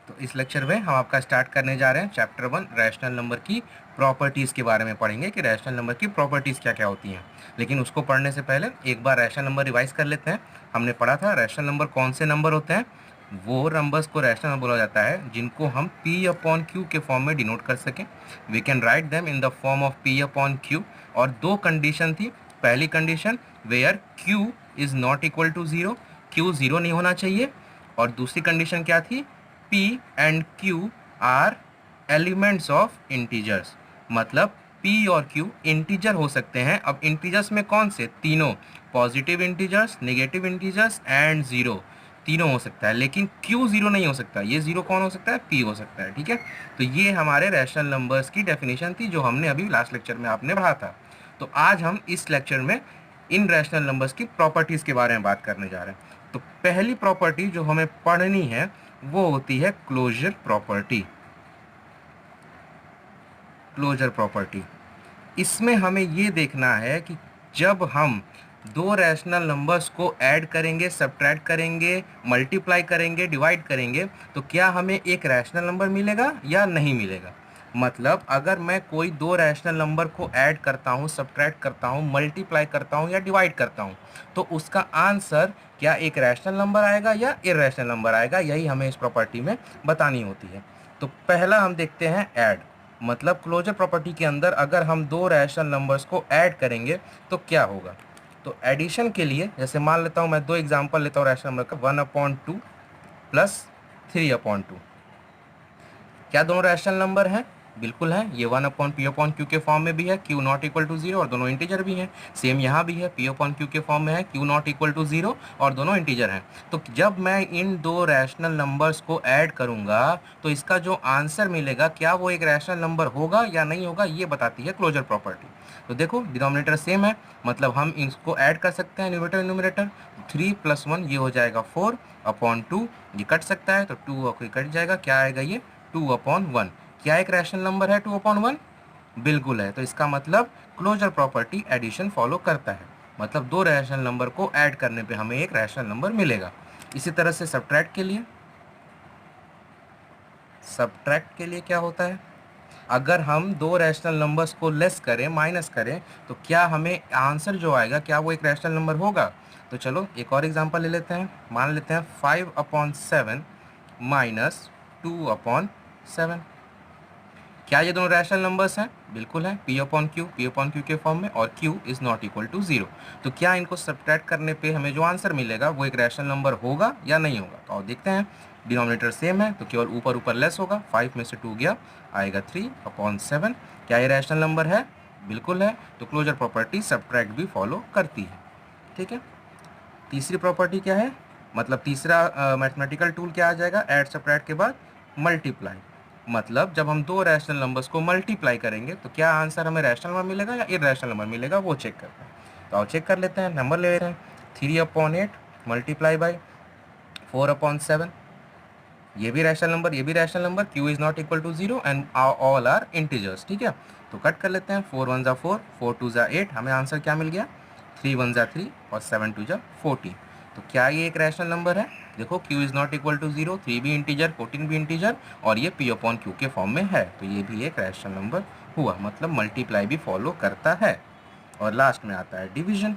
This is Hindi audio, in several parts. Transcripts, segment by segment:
तो इस लेक्चर में हम आपका स्टार्ट करने जा रहे हैं चैप्टर 1 रैशनल नंबर की प्रॉपर्टीज़ के बारे में पढ़ेंगे कि रैशनल नंबर की प्रॉपर्टीज़ क्या क्या होती हैं। लेकिन उसको पढ़ने से पहले एक बार रैशनल नंबर रिवाइज कर लेते हैं। हमने पढ़ा था रैशनल नंबर कौन से नंबर होते हैं, वो नंबर्स को रैशनल नंबर बोला जाता है जिनको हम पी अपॉन क्यू के फॉर्म में डिनोट कर सकें। We can write them in the form of P upon Q. और दो कंडीशन थी। पहली condition where Q is not equal to zero, Q zero नहीं होना चाहिए। और दूसरी कंडीशन क्या थी, P and Q are elements of integers. मतलब P और Q इंटीजर हो सकते हैं। अब इंटीजर्स में कौन से, तीनों, positive integers, negative integers and zero, तीनों हो सकता है। लेकिन Q ज़ीरो नहीं हो सकता। ये ज़ीरो कौन हो सकता है, P हो सकता है। ठीक है, तो ये हमारे रैशनल नंबर्स की डेफिनेशन थी जो हमने अभी लास्ट लेक्चर में आपने पढ़ा था। तो आज हम इस लेक्चर में इन रैशनल नंबर्स की प्रॉपर्टीज़ के बारे में बात करने जा रहे हैं। तो पहली प्रॉपर्टी जो हमें पढ़नी है वो होती है क्लोजर प्रॉपर्टी। क्लोजर प्रॉपर्टी, इसमें हमें ये देखना है कि जब हम दो रैशनल नंबर्स को ऐड करेंगे, सब्ट्रैक्ट करेंगे, मल्टीप्लाई करेंगे, डिवाइड करेंगे, तो क्या हमें एक रैशनल नंबर मिलेगा या नहीं मिलेगा। मतलब अगर मैं कोई दो रैशनल नंबर को ऐड करता हूँ, सब्ट्रैक्ट करता हूँ, मल्टीप्लाई करता हूँ या डिवाइड करता हूँ, तो उसका आंसर क्या एक रैशनल नंबर आएगा या इरैशनल नंबर आएगा, यही हमें इस प्रॉपर्टी में बतानी होती है। तो पहला हम देखते हैं ऐड। मतलब क्लोजर प्रॉपर्टी के अंदर अगर हम दो रैशनल नंबर्स को ऐड करेंगे तो क्या होगा। तो एडिशन के लिए जैसे मान लेता हूँ, मैं दो एग्जांपल लेता हूँ रैशनल नंबर का, 1/2 प्लस 3/2। क्या दोनों रैशनल नंबर हैं, बिल्कुल है। ये 1/p/q के फॉर्म में भी है, q not equal to zero, और दोनों इंटीजर भी हैं। सेम यहाँ भी है, p/q के फॉर्म में है, q not equal to zero और दोनों इंटीजर हैं। तो जब मैं इन दो रैशनल नंबर्स को ऐड करूँगा तो इसका जो आंसर मिलेगा क्या वो एक रैशनल नंबर होगा या नहीं होगा, ये बताती है क्लोजर प्रॉपर्टी। तो देखो डिनोमिनेटर सेम है, मतलब हम इसको ऐड कर सकते हैं न्यूमरेटर न्यूमरेटर। 3 + 1 ये हो जाएगा 4/2, ये कट सकता है तो 2 और कट जाएगा, क्या आएगा ये 2/1। क्या एक रैशनल नंबर है 2/1, बिल्कुल है। तो इसका मतलब क्लोजर प्रॉपर्टी एडिशन फॉलो करता है। मतलब दो रैशनल नंबर को ऐड करने पे हमें एक रैशनल नंबर मिलेगा। इसी तरह से सब्ट्रैक्ट के लिए क्या होता है, अगर हम दो रैशनल नंबर्स को लेस करें, माइनस करें, तो क्या हमें आंसर जो आएगा क्या वो एक रैशनल नंबर होगा। तो चलो एक और एग्जांपल ले लेते हैं। मान लेते हैं 5/7 माइनस 2/7। क्या ये दोनों रैशनल नंबर्स हैं, बिल्कुल है। p/q के फॉर्म में, और q is not equal to zero. तो क्या इनको सब्ट्रैक्ट करने पे हमें जो आंसर मिलेगा वो एक रैशनल नंबर होगा या नहीं होगा। तो आप देखते हैं डिनोमिनेटर सेम है तो केवल ऊपर ऊपर लेस होगा, 5 में से 2 गया, आएगा 3/7। क्या ये रैशनल नंबर है, बिल्कुल है। तो क्लोजर प्रॉपर्टी सब्ट्रैक्ट भी फॉलो करती है। ठीक है, तीसरी प्रॉपर्टी क्या है, मतलब तीसरा मैथमेटिकल टूल क्या आ जाएगा ऐड सब्ट्रैक्ट के बाद, मल्टीप्लाई। मतलब जब हम दो रैशनल नंबर्स को मल्टीप्लाई करेंगे तो क्या आंसर हमें रैशनल नंबर मिलेगा या इरैशनल नंबर मिलेगा, वो चेक करते हैं। तो आओ चेक कर लेते हैं, नंबर ले रहे हैं 3/8 मल्टीप्लाई बाई 4/7। ये भी रैशनल नंबर, ये भी rational number, q is not equal to zero and all are integers. ठीक है, तो कट कर लेते हैं, 4 1 ज़ा 4, 4 2 ज़ा 8, हमें आंसर क्या मिल गया, 3 1 ज़ा 3 और 7 2 ज़ा 14। तो क्या ये एक रैशनल नंबर है, देखो q is not equal to zero, 3 भी इंटीजर, 14 भी इंटीजर, और ये p/q के फॉर्म में है, तो ये भी एक रैशनल नंबर हुआ। मतलब मल्टीप्लाई भी फॉलो करता है। और लास्ट में आता है डिवीजन।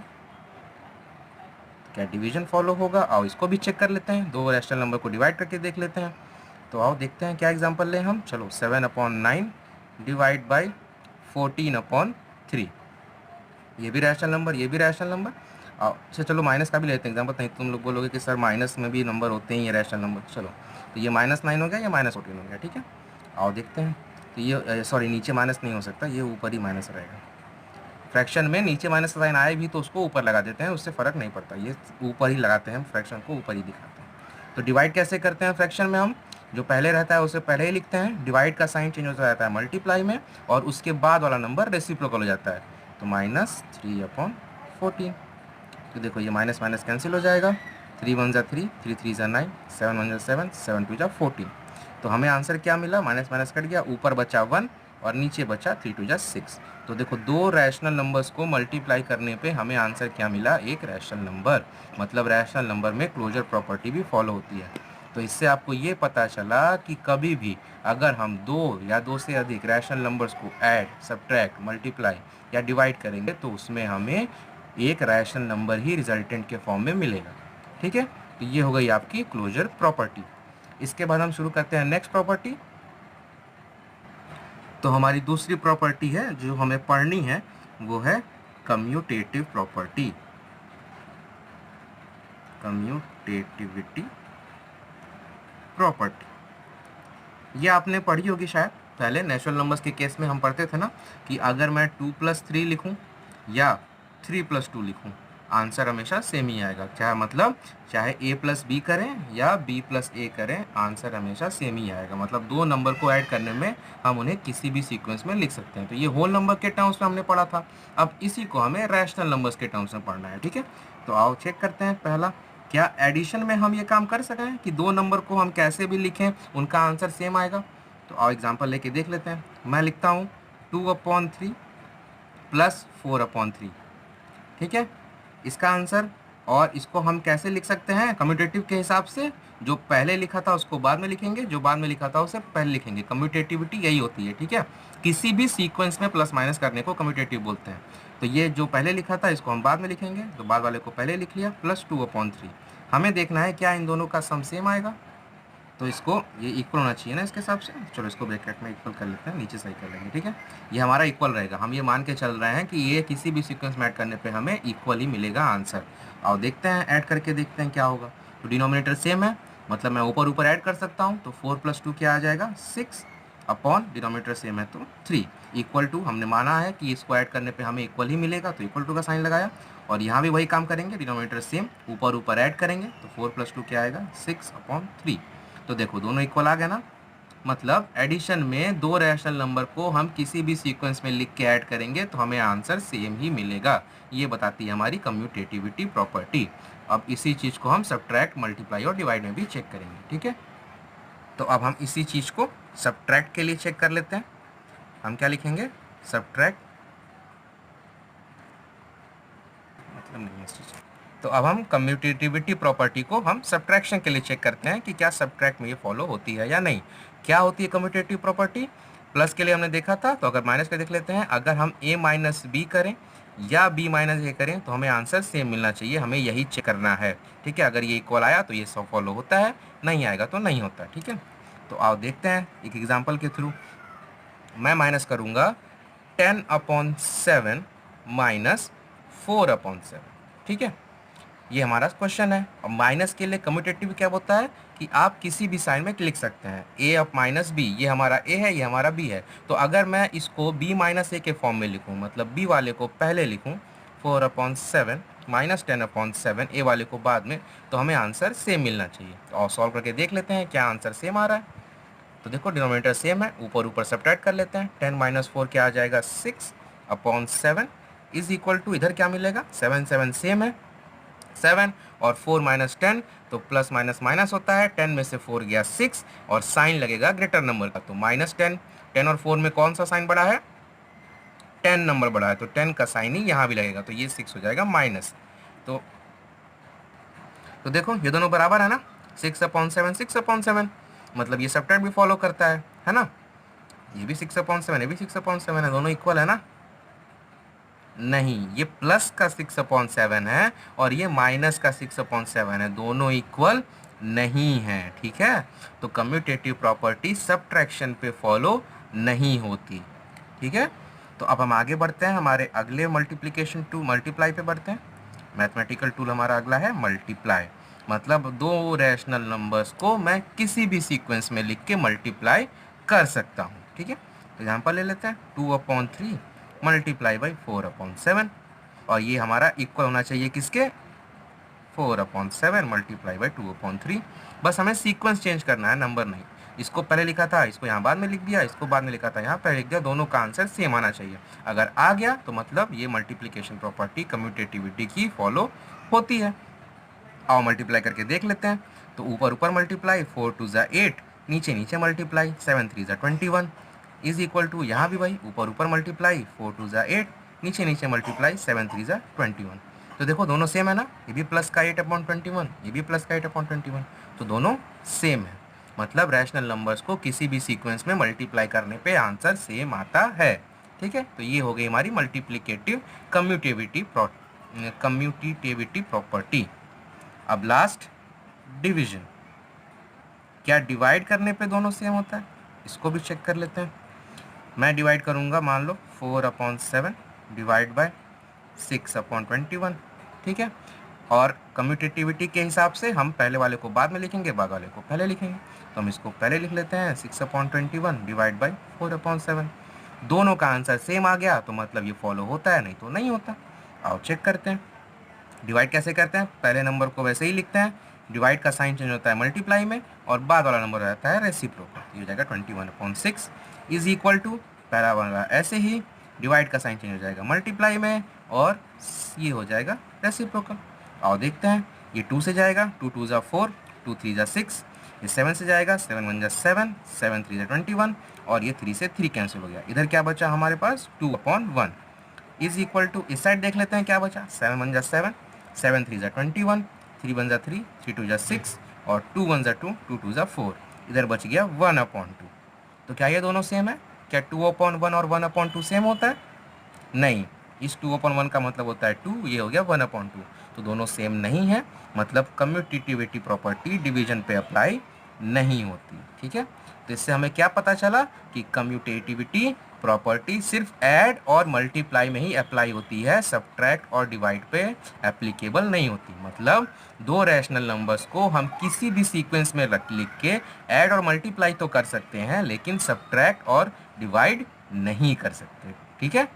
क्या डिवीजन फॉलो होगा, आओ इसको भी चेक कर लेते हैं, दो रैशनल नंबर को डिवाइड करके देख लेते हैं। तो आओ देखते हैं क्या एग्जांपल लें हम। चलो 7/9 डिवाइड बाई 14/3, ये भी रैशनल नंबर, ये भी रैशनल नंबर। आओ अच्छा चलो माइनस का भी लेते हैं एग्जांपल, नहीं तुम लोग बोलोगे कि सर माइनस में भी नंबर होते हैं ये रैशनल नंबर। चलो तो ये -9 हो गया, ये -14 हो गया। ठीक है, आओ देखते हैं। तो ये सॉरी नीचे माइनस नहीं हो सकता, ये ऊपर ही माइनस रहेगा। फ्रैक्शन में नीचे माइनस का साइन आए भी तो उसको ऊपर लगा देते हैं, उससे फ़र्क नहीं पड़ता, ये ऊपर ही लगाते हैं, फ्रैक्शन को ऊपर ही दिखाते हैं। तो डिवाइड कैसे करते हैं फ्रैक्शन में, हम जो पहले रहता है उसे पहले ही लिखते हैं, डिवाइड का साइन चेंज होता रहता है मल्टीप्लाई में, और उसके बाद वाला नंबर रेसिप्रोकल हो जाता है, तो -3/14। तो देखो ये माइनस माइनस कैंसिल हो जाएगा, 3 1 ज़ा 3, 3 3 ज़ा 9, 7 1 ज़ा 7, 7 2 ज़ा 14। तो हमें आंसर क्या मिला, माइनस माइनस कट गया, ऊपर बचा 1 और नीचे बचा 3 2 ज़ा 6। तो देखो दो रैशनल नंबर्स को मल्टीप्लाई करने पे हमें आंसर क्या मिला, एक रैशनल नंबर। मतलब रैशनल नंबर में क्लोजर प्रॉपर्टी भी फॉलो होती है। तो इससे आपको ये पता चला कि कभी भी अगर हम दो या दो से अधिक रैशनल नंबर्स को ऐड, सब्ट्रैक्ट, मल्टीप्लाई या डिवाइड करेंगे तो उसमें हमें एक रैशनल नंबर ही रिजल्टेंट के फॉर्म में मिलेगा। ठीक है, तो ये हो गई आपकी क्लोजर प्रॉपर्टी। इसके बाद हम शुरू करते हैं नेक्स्ट प्रॉपर्टी। तो हमारी दूसरी प्रॉपर्टी है जो हमें पढ़नी है वो है कम्यूटेटिव प्रॉपर्टी, कम्यूटेटिविटी प्रॉपर्टी। ये आपने पढ़ी होगी शायद, पहले नेचुरल नंबर्स के केस में हम पढ़ते थे ना कि अगर मैं 2+3 लिखूं या 3+2 लिखूं, आंसर हमेशा सेम ही आएगा। क्या मतलब, चाहे a+b करें या b+a करें, आंसर हमेशा सेम ही आएगा। मतलब दो नंबर को ऐड करने में हम उन्हें किसी भी सीक्वेंस में लिख सकते हैं। तो ये होल नंबर के टर्म्स में हमने पढ़ा था, अब इसी को हमें रैशनल नंबर्स के टर्म्स में पढ़ना है। ठीक है, तो आओ चेक करते हैं। पहला, क्या एडिशन में हम ये काम कर सकें कि दो नंबर को हम कैसे भी लिखें उनका आंसर सेम आएगा? तो आओ एग्जांपल लेके देख लेते हैं। मैं लिखता हूँ 2/3 + 4/3। ठीक है, इसका आंसर। और इसको हम कैसे लिख सकते हैं कम्यूटेटिव के हिसाब से? जो पहले लिखा था उसको बाद में लिखेंगे, जो बाद में लिखा था उसे पहले लिखेंगे। कम्यूटेटिविटी यही होती है। ठीक है, किसी भी सीक्वेंस में प्लस माइनस करने को कम्यूटेटिव बोलते हैं। तो ये जो पहले लिखा था इसको हम बाद में लिखेंगे, तो बाद वाले को पहले लिख लिया, +2/3। हमें देखना है क्या इन दोनों का सम सेम आएगा। तो इसको ये इक्वल होना चाहिए ना इसके हिसाब से। चलो इसको ब्रैकेट में इक्वल कर लेते हैं, नीचे सही कर लेंगे। ठीक है, ये हमारा इक्वल रहेगा। हम ये मान के चल रहे हैं कि ये किसी भी सीक्वेंस में ऐड करने पे हमें इक्वल ही मिलेगा आंसर। और देखते हैं ऐड करके देखते हैं क्या होगा। तो डिनोमिनेटर सेम है, मतलब मैं ऊपर ऊपर ऐड कर सकता हूँ। तो 4+2 क्या आ जाएगा 6 अपॉन डिनोमिनेटर सेम है तो 3 इक्वल टू, हमने माना है कि इसको ऐड करने पे हमें इक्वल ही मिलेगा तो इक्वल टू का साइन लगाया। और यहाँ भी वही काम करेंगे, डिनोमिनेटर सेम, ऊपर ऊपर ऐड करेंगे तो 4+2 क्या आएगा 6/3। तो देखो दोनों इक्वल आ गए ना। मतलब एडिशन में दो रैशनल नंबर को हम किसी भी सीक्वेंस में लिख के ऐड करेंगे तो हमें आंसर सेम ही मिलेगा। ये बताती है हमारी कम्यूटेटिविटी प्रॉपर्टी। अब इसी चीज़ को हम सब्ट्रैक्ट, मल्टीप्लाई और डिवाइड में भी चेक करेंगे। ठीक है, तो अब हम इसी चीज़ को सब्ट्रैक्ट के लिए चेक कर लेते हैं। हम क्या लिखेंगे, सब्ट्रैक्ट, मतलब नहीं है इस चीज़। तो अब हम कम्यूटेटिविटी प्रॉपर्टी को हम सब्ट्रैक्शन के लिए चेक करते हैं कि क्या सब्ट्रैक्ट में ये फॉलो होती है या नहीं। क्या होती है कम्यूटेटिव प्रॉपर्टी? प्लस के लिए हमने देखा था, तो अगर माइनस के देख लेते हैं। अगर हम a-b करें या b-a करें तो हमें आंसर सेम मिलना चाहिए, हमें यही चेक करना है। ठीक है, अगर ये इक्वल आया तो ये सब फॉलो होता है, नहीं आएगा तो नहीं होता। ठीक है, तो आओ देखते हैं एक एग्जाम्पल के थ्रू। मैं माइनस करूँगा 10/7 - 4/7। ठीक है, ये हमारा क्वेश्चन है। और माइनस के लिए कम्यूटेटिव क्या होता है कि आप किसी भी साइन में लिख सकते हैं। a/-b, ये हमारा a है, ये हमारा b है। तो अगर मैं इसको b-a के फॉर्म में लिखूं, मतलब b वाले को पहले लिखूं 4/7 - 10/7, a वाले को बाद में, तो हमें आंसर सेम मिलना चाहिए। और सॉल्व करके देख लेते हैं क्या आंसर सेम आ रहा है। तो देखो डिनोमिनेटर सेम है, ऊपर ऊपर सब्ट्रैक्ट कर लेते हैं। 10 - 4 क्या आ जाएगा 6/7 इज इक्वल टू, इधर क्या मिलेगा 7 सेम है 7 और 4 - 10 तो प्लस माइनस माइनस होता है। 10 में से 4 गया 6 और साइन लगेगा ग्रेटर नंबर का, तो -10। 10 और 4 में कौन सा साइन बड़ा है, 10 नंबर बड़ा है, तो 10 का साइन ही यहाँ भी लगेगा, तो ये 6 हो जाएगा माइनस। तो देखो ये दोनों बराबर है ना, 6/7 6/7, मतलब ये सब्ट्रैक्ट भी फॉलो करता है ना। ये भी 6/7, ये भी 6/7 है, दोनों इक्वल है ना। नहीं, ये प्लस का 6/7 है और ये माइनस का 6/7 है, दोनों इक्वल नहीं है। ठीक है, तो कम्यूटेटिव प्रॉपर्टी सब्ट्रैक्शन पे फॉलो नहीं होती। ठीक है, तो अब हम आगे बढ़ते हैं, हमारे अगले मल्टीप्लिकेशन टू मल्टीप्लाई पे बढ़ते हैं। मैथमेटिकल टूल हमारा अगला है मल्टीप्लाई, मतलब दो रैशनल नंबर्स को मैं किसी भी सीक्वेंस में लिख के मल्टीप्लाई कर सकता हूँ। ठीक है, तो एग्जाम्पल ले लेते हैं 2/3 मल्टीप्लाई बाई 4/7, और ये हमारा इक्वल होना चाहिए किसके, 4/7 मल्टीप्लाई बाई 2/3। बस हमें सीक्वेंस चेंज करना है, नंबर नहीं। इसको पहले लिखा था, इसको यहाँ बाद में लिख दिया, इसको बाद में लिखा था, यहाँ पहले लिख दिया, दोनों का आंसर सेम आना चाहिए। अगर आ गया तो मतलब ये मल्टीप्लिकेशन प्रॉपर्टी कम्यूटेटिविटी की फॉलो होती है। आओ मल्टीप्लाई करके देख लेते हैं। तो ऊपर ऊपर मल्टीप्लाई, 4 × 2 = 8, नीचे नीचे मल्टीप्लाई, 7 × 3 = 21 इज इक्वल टू, यहाँ भी भाई ऊपर ऊपर मल्टीप्लाई, 4 × 2 = 8, नीचे नीचे मल्टीप्लाई, 7 × 3 = 21। तो देखो दोनों सेम है ना, ये भी प्लस का 8/21, ये भी प्लस का 8/21, तो दोनों सेम है। मतलब रैशनल नंबर्स को किसी भी सीक्वेंस में मल्टीप्लाई करने पे आंसर सेम आता है। ठीक है, तो ये हो गई हमारी मल्टीप्लिकेटिव कम्यूटेटिविटी प्रॉपर्टी। अब लास्ट डिवीजन, क्या डिवाइड करने पे दोनों सेम होता है, इसको भी चेक कर लेते हैं। मैं डिवाइड करूँगा, मान लो 4/7 डिवाइड बाय 6/21, ठीक है। और कम्यूटेटिविटी के हिसाब से हम पहले वाले को बाद में लिखेंगे, बाद वाले को पहले लिखेंगे, तो हम इसको पहले लिख लेते हैं 6/21 डिवाइड बाई 4/7। दोनों का आंसर सेम आ गया तो मतलब ये फॉलो होता है, नहीं तो नहीं होता। आओ चेक करते हैं डिवाइड कैसे करते हैं। पहले नंबर को वैसे ही लिखते हैं, डिवाइड का साइन चेंज होता है मल्टीप्लाई में, और बाद वाला नंबर रहता है रेसिप्रोकल, ये हो जाएगा 21/6 इज इक्वल टू, पहला वाला ऐसे ही डिवाइड का साइन चेंज हो जाएगा मल्टीप्लाई में, और ये हो जाएगा रेसिप्रोकल। आओ देखते हैं, ये 2 से जाएगा, 2 2 ज़ा 4, 2 3 ज़ा 6, ये 7 से जाएगा, 7 1 ज़ा 7, 7 3 ज़ा 21, और ये 3 से 3 कैंसिल हो गया। इधर क्या बचा हमारे पास 2/1 इज इक्वल टू, इस साइड देख लेते हैं क्या बचा, 7 1 ज़ा 7, 7 3 ज़ा 21, 3 1 ज़ा 3, 3 2 ज़ा 6, और 2 1 ज़ा 2, 2 2 ज़ा 4, इधर बच गया 1/2। तो क्या ये दोनों सेम है? क्या 2/1 और 1/2 सेम होता है? नहीं, इस 2/1 का मतलब होता है 2, ये हो गया 1/2, तो दोनों सेम नहीं है, मतलब कम्यूटेटिविटी प्रॉपर्टी डिवीजन पे अप्लाई नहीं होती। ठीक है, तो इससे हमें क्या पता चला कि कम्यूटेटिविटी प्रॉपर्टी सिर्फ ऐड और मल्टीप्लाई में ही अप्लाई होती है, सब्ट्रैक्ट और डिवाइड पे एप्लीकेबल नहीं होती। मतलब दो रैशनल नंबर्स को हम किसी भी सीक्वेंस में लिख के ऐड और मल्टीप्लाई तो कर सकते हैं, लेकिन सब्ट्रैक्ट और डिवाइड नहीं कर सकते। ठीक है,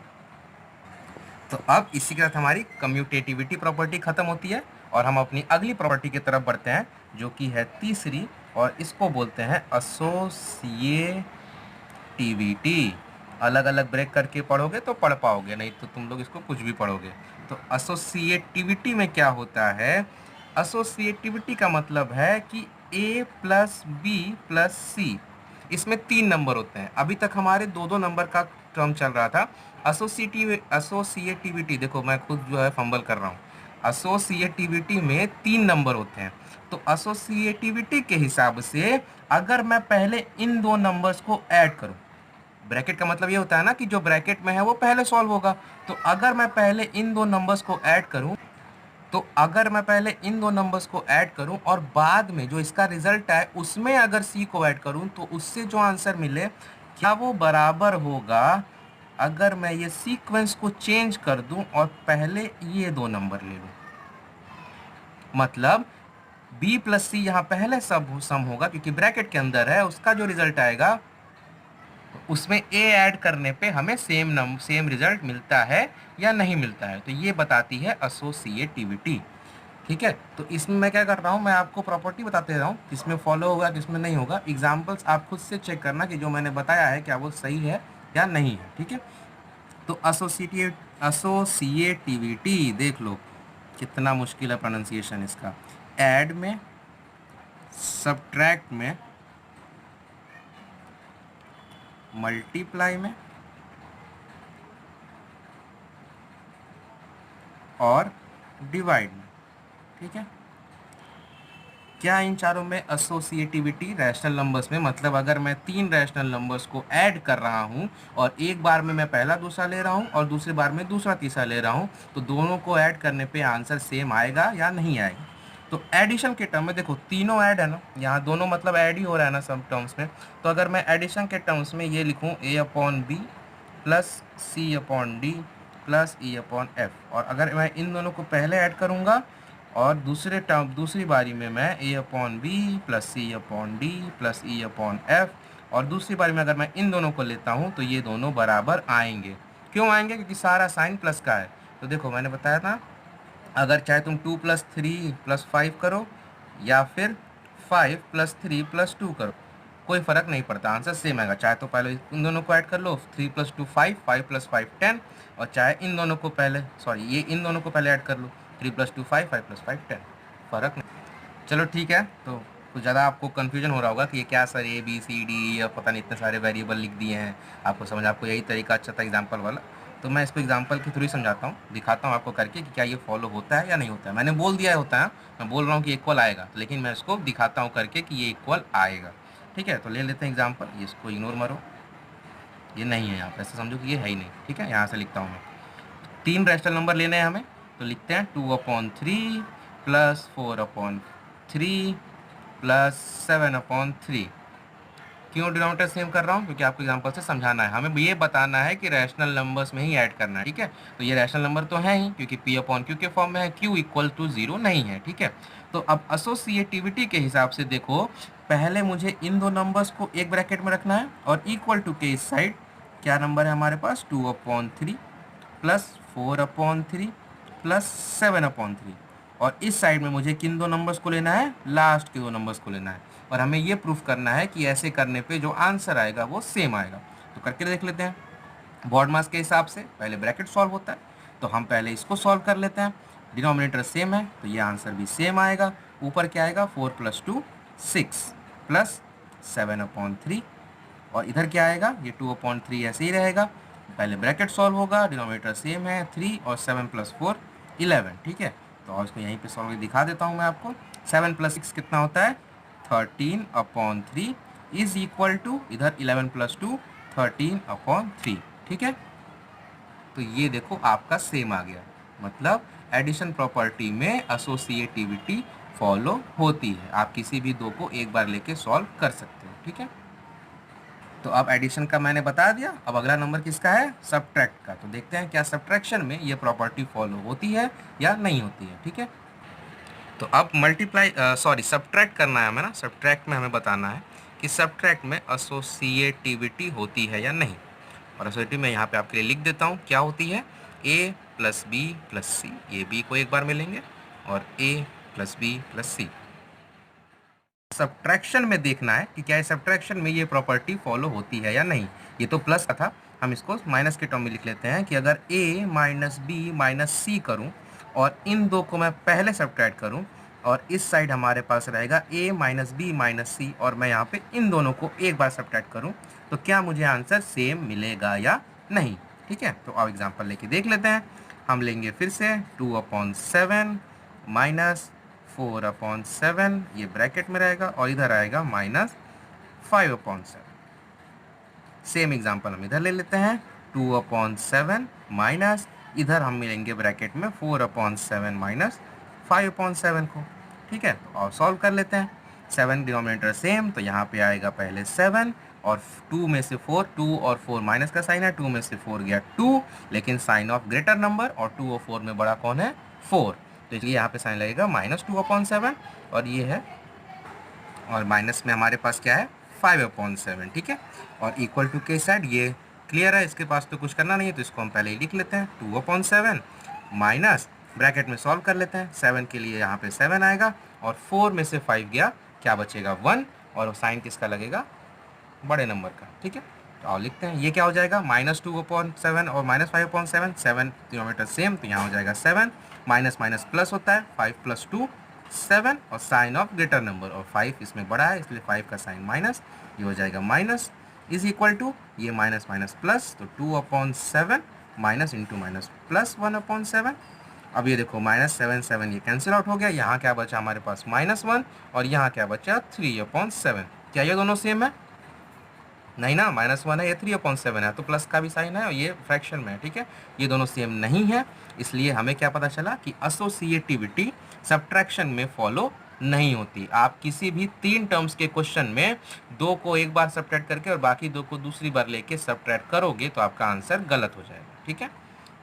तो अब इसी के साथ हमारी कम्यूटेटिविटी प्रॉपर्टी खत्म होती है, और हम अपनी अगली प्रॉपर्टी की तरफ बढ़ते हैं, जो कि है तीसरी, और इसको बोलते हैं एसोसिएटिविटी। अलग अलग ब्रेक करके पढ़ोगे तो पढ़ पाओगे, नहीं तो तुम लोग इसको कुछ भी पढ़ोगे। तो एसोसिएटिविटी में क्या होता है? एसोसिएटिविटी का मतलब है कि a प्लस बी प्लस सी, इसमें 3 नंबर होते हैं। अभी तक हमारे 2-2 नंबर का टर्म चल रहा था। एसोसिएटिविटी, देखो मैं खुद जो है फंबल कर रहा हूँ। एसोसिएटिविटी में 3 नंबर होते हैं। तो एसोसिएटिविटी के हिसाब से अगर मैं पहले इन 2 नंबर्स को ऐड करूँ, ब्रैकेट का मतलब ये होता है ना कि जो ब्रैकेट में है वो पहले सॉल्व होगा। तो अगर मैं पहले इन 2 नंबर्स को ऐड करूँ, और बाद में जो इसका रिजल्ट है उसमें अगर सी को ऐड करूं, तो उससे जो आंसर मिले क्या वो बराबर होगा अगर मैं ये सीक्वेंस को चेंज कर दूं और पहले ये 2 नंबर ले लूं। मतलब b प्लस सी यहाँ पहले सब सम होगा, क्योंकि ब्रैकेट के अंदर है, उसका जो रिजल्ट आएगा उसमें a ऐड करने पे हमें सेम रिजल्ट मिलता है या नहीं मिलता है। तो ये बताती है एसोसिएटिविटी। ठीक है, तो इसमें मैं क्या कर रहा हूँ, मैं आपको प्रॉपर्टी बताते रहा हूँ, किसमें फॉलो होगा किसमें नहीं होगा। एग्जाम्पल्स आप खुद से चेक करना कि जो मैंने बताया है क्या वो सही है या नहीं है। ठीक है, तो एसोसिएटिविटी देख लो कितना मुश्किल है प्रोनाउंसिएशन इसका। ऐड में, सब्ट्रैक्ट में, मल्टीप्लाई में और डिवाइड में। ठीक है, क्या इन चारों में एसोसिएटिविटी रैशनल नंबर्स में, मतलब अगर मैं 3 रैशनल नंबर्स को ऐड कर रहा हूं और एक बार में मैं पहला दूसरा ले रहा हूं और दूसरी बार में दूसरा तीसरा ले रहा हूं, तो दोनों को ऐड करने पे आंसर सेम आएगा या नहीं आएगा? तो एडिशन के टर्म में देखो तीनों ऐड है ना, यहाँ दोनों मतलब ऐड ही हो रहा है ना सब टर्म्स में। तो अगर मैं एडिशन के टर्म्स में ये लिखूँ a/b plus c/d plus e/f, और अगर मैं इन दोनों को पहले ऐड करूँगा और दूसरी बारी में मैं a/b plus c/d plus e/f, और दूसरी बारी में अगर मैं इन दोनों को लेता हूँ तो ये दोनों बराबर आएंगे। क्यों आएंगे? क्योंकि सारा साइन प्लस का है। तो देखो मैंने बताया था, अगर चाहे तुम 2 + 3 + 5 करो या फिर 5 + 3 + 2 करो, कोई फ़र्क नहीं पड़ता, आंसर सेम आएगा। चाहे तो पहले इन दोनों को ऐड कर लो, 3 + 2 5, 5 + 5 10, और चाहे इन दोनों को पहले इन दोनों को पहले ऐड कर लो, 3 + 2 5, 5 + 5 10, फ़र्क नहीं। चलो ठीक है, तो कुछ ज़्यादा आपको कन्फ्यूजन हो रहा होगा कि ये क्या sir A B C D या पता नहीं इतने सारे वेरिएबल लिख दिए हैं, आपको यही तरीका अच्छा था एग्जाम्पल वाला। तो मैं इसको एग्जांपल के थ्रू ही समझाता हूँ, दिखाता हूँ आपको करके कि क्या ये फॉलो होता है या नहीं होता है। मैंने बोल दिया है होता है, मैं बोल रहा हूँ कि इक्वल आएगा, तो लेकिन मैं इसको दिखाता हूँ करके कि ये इक्वल आएगा। ठीक है, तो ले लेते हैं एग्जाम्पल, ये इसको इग्नोर मारो, ये नहीं है यहाँ पे, ऐसे समझो कि ये है ही नहीं। ठीक है, यहाँ से लिखता हूँ मैं, 3 रैशनल नंबर लेने हैं हमें, तो लिखते हैं 2/3 प्लस 4/3 प्लस 7/3। क्यों डिनोमिनेटर सेम कर रहा हूँ? क्योंकि आपको एग्जांपल से समझाना है, हमें ये बताना है कि रैशनल नंबर्स में ही ऐड करना है। ठीक है, तो ये रैशनल नंबर तो है ही, क्योंकि P/Q के फॉर्म में है, Q इक्वल टू 0 नहीं है। ठीक है, तो अब एसोसिएटिविटी के हिसाब से देखो, पहले मुझे इन दो नंबर्स को एक ब्रैकेट में रखना है, और इक्वल टू के इस साइड क्या नंबर है हमारे पास, 2/3 प्लस 4/3 प्लस 7/3, और इस साइड में मुझे किन दो नंबर्स को लेना है, लास्ट के दो नंबर्स को लेना है, और हमें ये प्रूफ करना है कि ऐसे करने पे जो आंसर आएगा वो सेम आएगा। तो करके देख लेते हैं। बॉड मास के हिसाब से पहले ब्रैकेट सॉल्व होता है, तो हम पहले इसको सॉल्व कर लेते हैं। डिनोमिनेटर सेम है तो ये आंसर भी सेम आएगा। ऊपर क्या आएगा, 4 + 2 6 प्लस 7/3, और इधर क्या आएगा, ये 2/3 ऐसे ही रहेगा। पहले ब्रैकेट सॉल्व होगा, डिनोमिनेटर सेम है 3 और 7 + 4 11। ठीक है, तो और इसको यहीं पे सॉल्व दिखा देता हूँ मैं आपको। 7 + 6 कितना होता है, 13/3 इज इक्वल टू, इधर 11 + 2 13/3। ठीक है, तो ये देखो आपका सेम आ गया, मतलब एडिशन प्रॉपर्टी में एसोसिएटिविटी फॉलो होती है। आप किसी भी दो को एक बार लेके सॉल्व कर सकते हो। ठीक है, तो अब एडिशन का मैंने बता दिया। अब अगला नंबर किसका है, सब्ट्रैक्ट का। तो देखते हैं क्या सब्ट्रैक्शन में ये प्रॉपर्टी फॉलो होती है या नहीं होती है। ठीक है, तो अब सब्ट्रैक्ट करना है हमें ना। सब्ट्रैक्ट में हमें बताना है कि सब्ट्रैक्ट में एसोसिएटिविटी होती है या नहीं। और एसोसिएटिव में यहाँ पे आपके लिए लिख देता हूँ क्या होती है, a + b + c। ये b को एक बार में लेंगे और a + b + c। सब्ट्रैक्शन में देखना है कि क्या सब्ट्रैक्शन में ये प्रॉपर्टी फॉलो होती है या नहीं। ये तो प्लस का था, हम इसको माइनस के टर्म में लिख लेते हैं कि अगर a - b - c करूं और इन दो को मैं पहले सब्ट्रैक्ट करूं, और इस साइड हमारे पास रहेगा a - b - c, और मैं यहाँ पे इन दोनों को एक बार सब्ट्रैक्ट करूं, तो क्या मुझे आंसर सेम मिलेगा या नहीं। ठीक है, तो अब एग्जाम्पल लेके देख लेते हैं। हम लेंगे फिर से 2/7 माइनस 4/7, ये ब्रैकेट में रहेगा, और इधर आएगा -5/7। सेम एग्जांपल हम इधर ले लेते हैं, 2/7 माइनस, इधर हम मिलेंगे ब्रैकेट में 4/7 माइनस 5/7 को। ठीक है, तो और सॉल्व कर लेते हैं। 7 डिनोमिनेटर सेम, तो यहाँ पे आएगा पहले 7, और 2 में से 4, 2 और 4 माइनस का साइन है, 2 में से 4 गया 2, लेकिन साइन ऑफ ग्रेटर नंबर, और 2 और 4 में बड़ा कौन है, 4, तो इसलिए यहाँ पे साइन लगेगा -2/7, और ये है, और माइनस में हमारे पास क्या है, 5/7। ठीक है, और इक्वल टू के साइड ये क्लियर है, इसके पास तो कुछ करना नहीं है, तो इसको हम पहले ही लिख लेते हैं। 2/7 माइनस, ब्रैकेट में सॉल्व कर लेते हैं, 7 के लिए यहाँ पे 7 आएगा, और 4 में से 5 गया, क्या बचेगा 1, और साइन किसका लगेगा, बड़े नंबर का। ठीक है, तो और लिखते हैं, ये क्या हो जाएगा, -2/7 और -5/7, 7 किलोमीटर सेम, तो यहाँ हो जाएगा 7, माइनस माइनस प्लस होता है, 5 + 2 7, और साइन ऑफ ग्रेटर नंबर, और 5 इसमें बड़ा है इसलिए 5 का साइन माइनस, ये हो जाएगा माइनस, इज इक्वल टू, ये माइनस माइनस प्लस, तो 2/7 माइनस इंटू माइनस प्लस 1/7। अब ये देखो -7 7 ये कैंसिल आउट हो गया, यहाँ क्या बचा हमारे पास -1, और यहाँ क्या बचा 3/7। क्या ये दोनों सेम है, नहीं ना, -1 है, ये 3/7 है, तो प्लस का भी साइन है, और ये फ्रैक्शन में है। ठीक है, ये दोनों सेम नहीं है, इसलिए हमें क्या पता चला कि एसोसिएटिविटी सब्ट्रैक्शन में फॉलो नहीं होती। आप किसी भी 3 टर्म्स के क्वेश्चन में 2 को एक बार सब्ट्रैक्ट करके और बाकी 2 को दूसरी बार लेके सब्ट्रैक्ट करोगे तो आपका आंसर गलत हो जाएगा। ठीक है,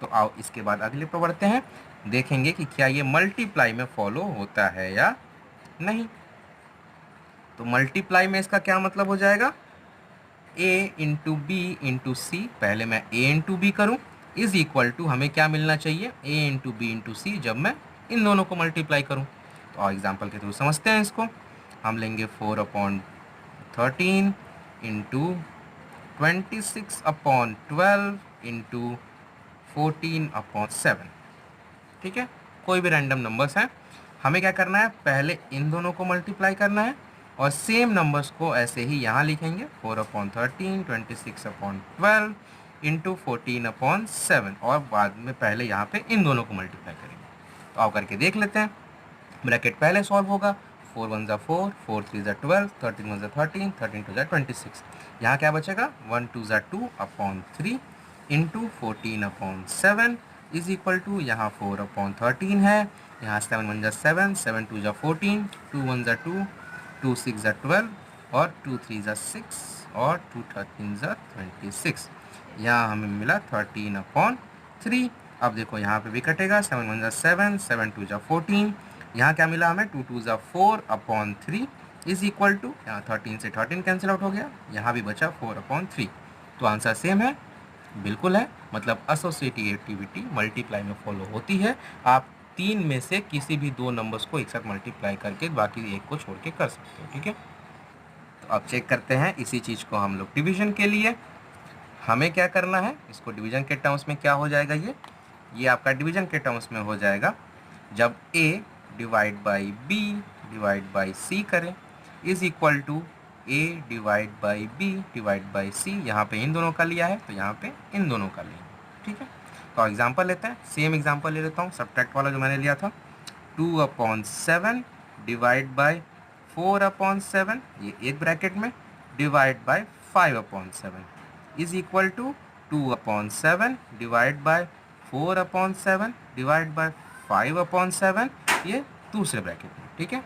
तो आओ इसके बाद अगले पर बढ़ते हैं, देखेंगे कि क्या ये मल्टीप्लाई में फॉलो होता है या नहीं। तो मल्टीप्लाई में इसका क्या मतलब हो जाएगा, a इंटू बी इंटू सी, पहले मैं a इंटू बी करूँ, इज इक्वल टू हमें क्या मिलना चाहिए, a इंटू बी इंटू सी, जब मैं इन दोनों को मल्टीप्लाई करूँ। तो और एग्जाम्पल के थ्रू समझते हैं इसको। हम लेंगे 4/13 इंटू 26/12 इंटू 14/7। ठीक है, कोई भी रैंडम नंबर्स हैं, हमें क्या करना है, पहले इन दोनों को मल्टीप्लाई करना है, और सेम नंबर्स को ऐसे ही यहाँ लिखेंगे, 4/13 26/12 इंटू 14/7 और बाद में पहले यहाँ पे इन दोनों को मल्टीप्लाई करेंगे। तो आओ करके देख लेते हैं। ब्रैकेट पहले सॉल्व होगा, 4 1 4, 4 3 12, 13 1 13, 13 2 26। यहाँ क्या बचेगा, 1 2 2/3 इंटू 14/7 इज इक्वल टू, यहाँ 4/13 है, यहाँ 7 1 7, 7 2 14, 2 1 2, 2 6 12 और 2 3 6 और 2 13 26। यहाँ हमें मिला 13/3। अब देखो यहाँ पे भी कटेगा, 7 1 7, 7 2 14, यहाँ क्या मिला हमें, 2 2 4/3 इज इक्वल टू, यहाँ 13 से 13 कैंसिल आउट हो गया, यहाँ भी बचा 4/3। तो आंसर सेम है, बिल्कुल है, मतलब एसोसिएटिविटी मल्टीप्लाई में फॉलो होती है। आप 3 में से किसी भी 2 नंबर्स को एक साथ मल्टीप्लाई करके बाकी एक को छोड़ के कर सकते हो, ठीक है। तो अब चेक करते हैं इसी चीज़ को हम लोग डिवीजन के लिए। हमें क्या करना है, इसको डिवीजन के टर्म्स में क्या हो जाएगा, ये आपका डिवीजन के टर्म्स में हो जाएगा जब a divide by b divide by c करें is equal to a divide by b divide by c। यहाँ पे इन दोनों का लिया है तो यहाँ पे इन दोनों का लिया, ठीक है। तो एग्जांपल लेते हैं, सेम एग्जांपल ले लेता हूँ, सब्ट्रैक्ट वाला जो मैंने लिया था, 2/7 डिवाइड बाई 4/7, ये एक ब्रैकेट में, divide by 5/7 is equal to 2/7 divide by 4/7 divide by 5/7, ये दूसरे ब्रैकेट में, ठीक है।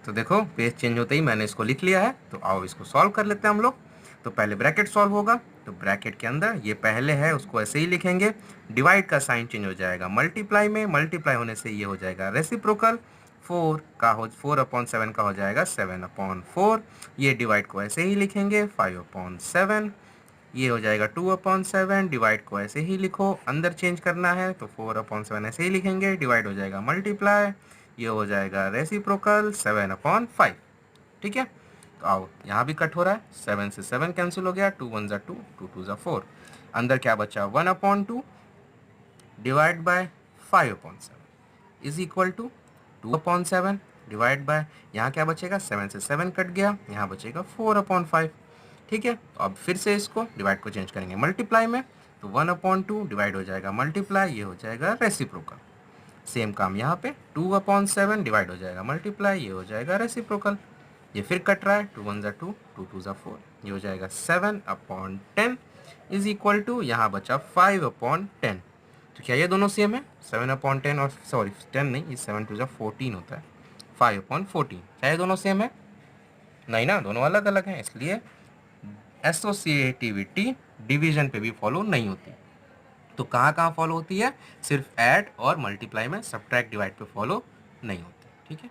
तो देखो पेज चेंज होते ही मैंने इसको लिख लिया है। तो आओ इसको सॉल्व कर लेते हैं हम लोग। तो पहले ब्रैकेट सॉल्व होगा, तो ब्रैकेट के अंदर ये पहले है उसको ऐसे ही लिखेंगे, डिवाइड का साइन चेंज हो जाएगा मल्टीप्लाई में, मल्टीप्लाई होने से ये हो जाएगा रेसिप्रोकल, 4/7 का हो जाएगा 7/4, ये डिवाइड को ऐसे ही लिखेंगे 5/7, ये हो जाएगा 2/7, डिवाइड को ऐसे ही लिखो, अंदर चेंज करना है तो 4/7 ऐसे ही लिखेंगे, डिवाइड हो जाएगा मल्टीप्लाई, ये हो जाएगा रेसिप्रोकल 7/5, ठीक है। तो आओ यहाँ भी कट हो रहा है, 7 से 7 कैंसिल हो गया, 2 1 2, 2 2 4, अंदर क्या बचा 1/2 divide by 5/7 is equal to 2/7 divide by, यहाँ क्या बचेगा, 7 से 7 कट गया, यहाँ बचेगा 4/5, ठीक है। तो अब फिर से इसको डिवाइड को चेंज करेंगे मल्टीप्लाई में, तो 1/2 डिवाइड हो जाएगा मल्टीप्लाई, ये हो जाएगा रेसिप्रोकल। सेम काम यहाँ पे 2/7 डिवाइड हो जाएगा मल्टीप्लाई, ये हो जाएगा रेसिप्रोकल। ये फिर कट रहा है, 2 1 2, 2 2 4, ये हो जाएगा 7/10 इज इक्वल टू, यहाँ बचा 5/10। तो क्या ये दोनों सेम है, 7/10 और सॉरी 10 नहीं, ये 7 2 14 होता है, 5/14, क्या ये दोनों सेम है, नहीं ना, दोनों अलग अलग हैं, इसलिए एसोसिएटिविटी डिवीजन पे भी फॉलो नहीं होती। तो कहाँ कहाँ फॉलो होती है, सिर्फ ऐड और मल्टीप्लाई में, सब्ट्रैक्ट डिवाइड पे फॉलो नहीं होती, ठीक है।